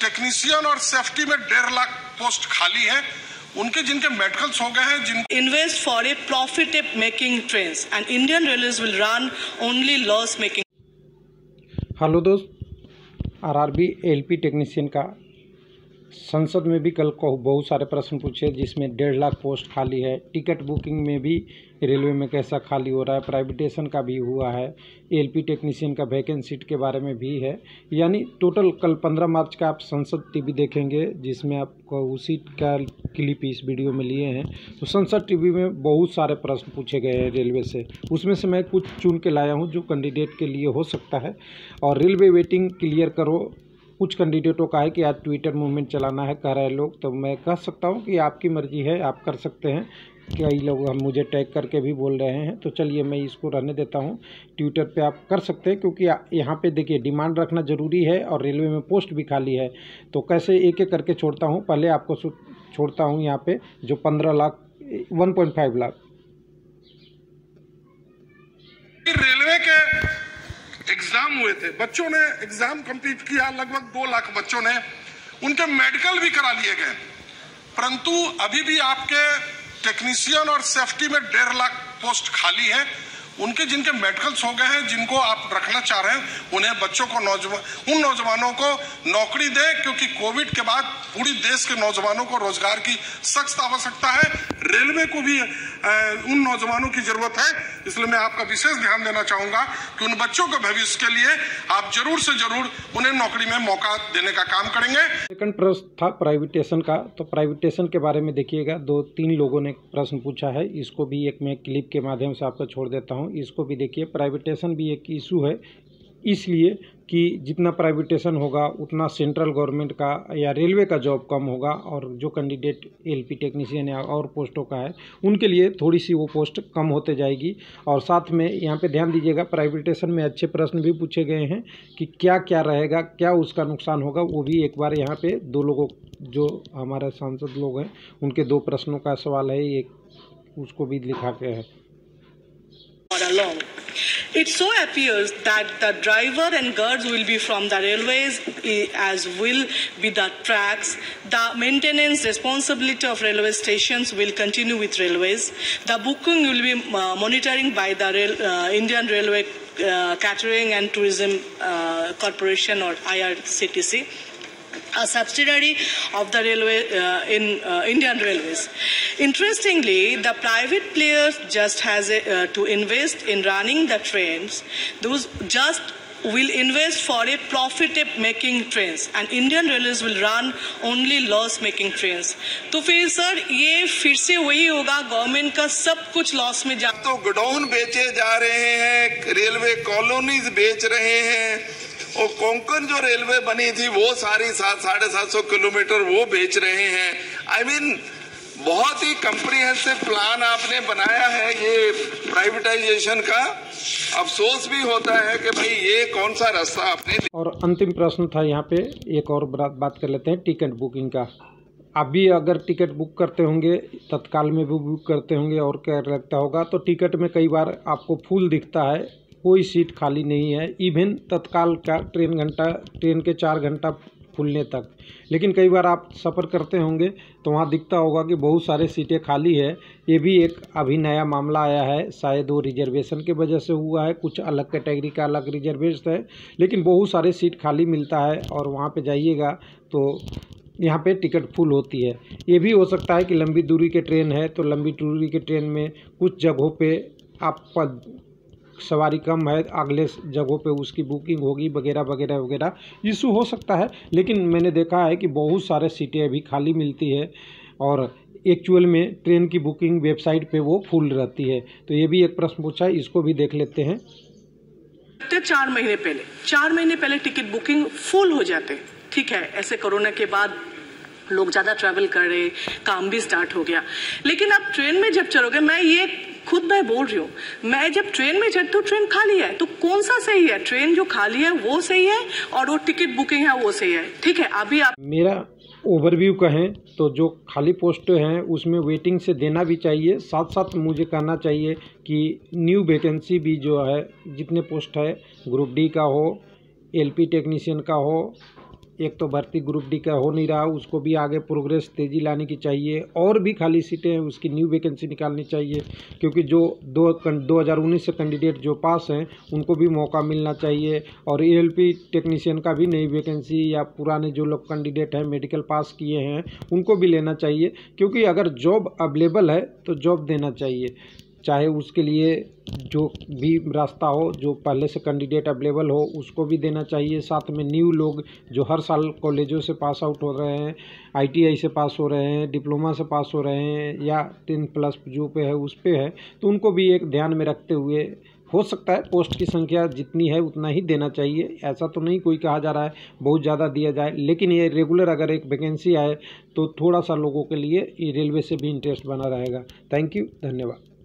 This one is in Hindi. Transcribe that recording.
टेक्नीशियन और सेफ्टी में 1.5 लाख पोस्ट खाली है, उनके जिनके मेडिकल्स हो गए हैं, जिन invest for a profit making trains and Indian railways will run only loss making. Hello दोस्त, आरआरबी एलपी टेक्नीशियन का संसद में भी कल को बहुत सारे प्रश्न पूछे, जिसमें 1.5 लाख पोस्ट खाली है। टिकट बुकिंग में भी रेलवे में कैसा खाली हो रहा है, प्राइवेटेशन का भी हुआ है, एलपी टेक्नीशियन का वैकेंसी सीट के बारे में भी है। यानी टोटल कल 15 मार्च का आप संसद टीवी देखेंगे, जिसमें आपको उसी का क्लिप इस वीडियो में लिए हैं। तो संसद टीवी में बहुत सारे प्रश्न पूछे गए हैं रेलवे से, उसमें से मैं कुछ चुन के लाया हूँ जो कैंडिडेट के लिए हो सकता है। और रेलवे वेटिंग क्लियर करो, कुछ कैंडिडेटों का है कि आज ट्विटर मूवमेंट चलाना है कह रहे लोग, तो मैं कह सकता हूं कि आपकी मर्जी है, आप कर सकते हैं। कई लोग हम मुझे टैग करके भी बोल रहे हैं, तो चलिए मैं इसको रहने देता हूं। ट्विटर पे आप कर सकते हैं, क्योंकि यहाँ पे देखिए डिमांड रखना ज़रूरी है और रेलवे में पोस्ट भी खाली है। तो कैसे एक एक करके छोड़ता हूँ, पहले आपको छोड़ता हूँ यहाँ पे जो 15 लाख 1.5 लाख रेलवे के एग्जाम हुए थे, बच्चों ने एग्जाम कंप्लीट किया, लगभग 2 लाख बच्चों ने, उनके मेडिकल भी करा लिए गए। परंतु अभी भी आपके टेक्नीशियन और सेफ्टी में 1.5 लाख पोस्ट खाली है, उनके जिनके मेडिकल्स हो गए हैं, जिनको आप रखना चाह रहे हैं, उन्हें बच्चों को उन नौजवानों को नौकरी दे, क्योंकि कोविड के बाद पूरी देश के नौजवानों को रोजगार की सख्त आवश्यकता है। रेलवे को भी उन नौजवानों की जरूरत है, इसलिए मैं आपका विशेष ध्यान देना चाहूंगा कि उन बच्चों के भविष्य के लिए आप जरूर से जरूर उन्हें नौकरी में मौका देने का काम करेंगे। सेकंड प्रश्न था प्राइवेटेशन का, तो प्राइवेटेशन के बारे में देखिएगा 2-3 लोगों ने प्रश्न पूछा है, इसको भी एक मैं क्लिप के माध्यम से आपको छोड़ देता हूँ। इसको भी देखिए। प्राइवेटेशन भी एक इशू है, इसलिए कि जितना प्राइवेटेशन होगा उतना सेंट्रल गवर्नमेंट का या रेलवे का जॉब कम होगा, और जो कैंडिडेट एलपी टेक्नीशियन या और पोस्टों का है उनके लिए थोड़ी सी वो पोस्ट कम होते जाएगी। और साथ में यहाँ पे ध्यान दीजिएगा, प्राइवेटेशन में अच्छे प्रश्न भी पूछे गए हैं कि क्या क्या रहेगा, क्या उसका नुकसान होगा, वो भी एक बार यहाँ पे 2 लोगों जो हमारे सांसद लोग हैं उनके 2 प्रश्नों का सवाल है, एक उसको भी लिखा के है। Along. It so appears that the driver and guards will be from the railways, as will be the tracks. The maintenance responsibility of railway stations will continue with railways. The booking will be monitoring by the Indian Railway Catering and Tourism Corporation, or IRCTC, a subsidiary of the railway in Indian Railways. Interestingly, the private players just has to invest in running the trains. Those just will invest for a profit-making trains, and Indian Railways will run only loss-making trains. तो फिर सर ये फिर से वही होगा, गवर्नमेंट का सब कुछ लॉस में जा। तो गोडाउन बेचे जा रहे हैं, रेलवे कॉलोनीज बेच रहे हैं, और कोंकण जो रेलवे बनी थी वो सारी 700-750 किलोमीटर वो बेच रहे हैं। I mean, बहुत ही कम्प्रीहेंसिव प्लान आपने बनाया है ये प्राइवेटाइजेशन का। अफसोस भी होता है कि भाई ये कौन सा रास्ता आपने। और अंतिम प्रश्न था यहाँ पे, एक और बात कर लेते हैं टिकट बुकिंग का। आप भी अगर टिकट बुक करते होंगे, तत्काल में भी बुक करते होंगे और क्या लगता होगा, तो टिकट में कई बार आपको फुल दिखता है, कोई सीट खाली नहीं है। इवन तत्काल का ट्रेन के 4 घंटा खुलने तक। लेकिन कई बार आप सफ़र करते होंगे तो वहाँ दिखता होगा कि बहुत सारे सीटें खाली है। ये भी एक अभी नया मामला आया है, शायद वो रिजर्वेशन की वजह से हुआ है, कुछ अलग कैटेगरी का अलग रिजर्वेशन है, लेकिन बहुत सारे सीट खाली मिलता है। और वहाँ पे जाइएगा तो यहाँ पे टिकट फुल होती है। ये भी हो सकता है कि लंबी दूरी के ट्रेन है, तो लंबी दूरी के ट्रेन में कुछ जगहों पे आप सवारी कम है, अगले जगहों पे उसकी बुकिंग होगी वगैरह वगैरह वगैरह, इशू हो सकता है। लेकिन मैंने देखा है कि बहुत सारे सीटें अभी खाली मिलती है, और एक्चुअल में ट्रेन की बुकिंग वेबसाइट पे वो फुल रहती है। तो ये भी एक प्रश्न पूछा है, इसको भी देख लेते हैं। 4 महीने पहले टिकट बुकिंग फुल हो जाते, ठीक है, ऐसे कोरोना के बाद लोग ज़्यादा ट्रैवल कर रहे, काम भी स्टार्ट हो गया। लेकिन आप ट्रेन में जब चलोगे, मैं बोल रही हूँ, मैं जब ट्रेन में चढ़ती हूँ ट्रेन खाली है, तो कौन सा सही है? ट्रेन जो खाली है वो सही है, और वो टिकट बुकिंग है वो सही है, ठीक है। अभी आप मेरा ओवरव्यू कहें तो जो खाली पोस्ट हैं उसमें वेटिंग से देना भी चाहिए, साथ साथ मुझे कहना चाहिए कि न्यू वैकेंसी भी जो है, जितने पोस्ट है, ग्रुप डी का हो, एलपी टेक्नीशियन का हो, एक तो भर्ती ग्रुप डी का हो नहीं रहा, उसको भी आगे प्रोग्रेस तेज़ी लाने की चाहिए, और भी खाली सीटें हैं उसकी न्यू वैकेंसी निकालनी चाहिए, क्योंकि जो 2019 से कैंडिडेट जो पास हैं उनको भी मौका मिलना चाहिए। और ALP टेक्नीशियन का भी नई वैकेंसी, या पुराने जो लोग कैंडिडेट हैं मेडिकल पास किए हैं उनको भी लेना चाहिए, क्योंकि अगर जॉब अवेलेबल है तो जॉब देना चाहिए, चाहे उसके लिए जो भी रास्ता हो, जो पहले से कैंडिडेट अवेलेबल हो उसको भी देना चाहिए। साथ में न्यू लोग जो हर साल कॉलेजों से पास आउट हो रहे हैं, ITI से पास हो रहे हैं, डिप्लोमा से पास हो रहे हैं, या 10+ जो पे है उस पे है, तो उनको भी एक ध्यान में रखते हुए हो सकता है पोस्ट की संख्या जितनी है उतना ही देना चाहिए। ऐसा तो नहीं कोई कहा जा रहा है बहुत ज़्यादा दिया जाए, लेकिन ये रेगुलर अगर एक वैकेंसी आए तो थोड़ा सा लोगों के लिए ये रेलवे से भी इंटरेस्ट बना रहेगा। थैंक यू, धन्यवाद।